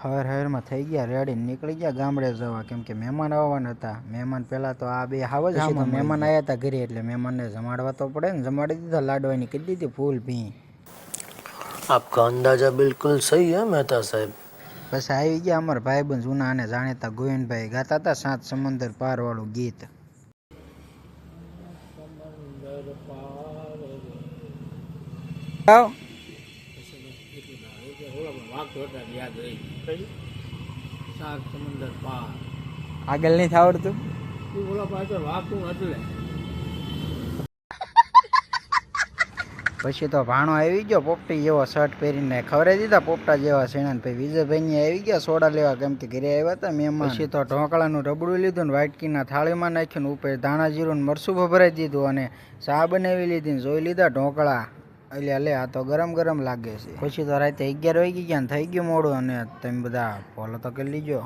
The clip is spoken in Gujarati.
હવારમાં થઈ ગયા રેડી, નીકળી ગયા ગામડે જવા, કેમ કે મહેમાન આવવાના હતા. મહેમાન પહેલાં તો આ બે હાવ જ આમાં મહેમાન આવ્યા હતા ઘરે, એટલે મહેમાનને જમાડવા તો પડે ને. જમાડી દીધા, લાડવાની કરી દીધી ફૂલ ભી. आपका अंदाजा बिल्कुल सही है मेहता साहब. પછી આવી ગયા અમારા ભાઈબંધ જૂના અને જાણીતા ગોવિંદભાઈ, ગાતા હતા સાત સમંદર પાર વાળું ગીત. આગળ નહીં આવડતું. પછી તો ભાણો આવી ગયો પોપટી જેવો શર્ટ પહેરીને, ખવડાવી દીધા પોપટા જેવા સેણા. પછી વિજયભાઈ આવી ગયા સોડા લેવા, કેમ કે ઘરે આવ્યા હતા મહેમાન. પછી તો ઢોકળાનું રબડું લીધું ને વાટકીના થાળીમાં નાખ્યું, ઉપર ધાણા જીરું ને મરચું ભભરાઈ દીધું અને ચા બનાવી લીધી ને જોઈ લીધા ઢોકળા. એટલે લે આ તો ગરમ ગરમ લાગે છે. પછી તો રાતે 11 વાગી ગયા ને થઈ ગયું મોડું, અને તમે બધા ફોલો તો કરી લીજો.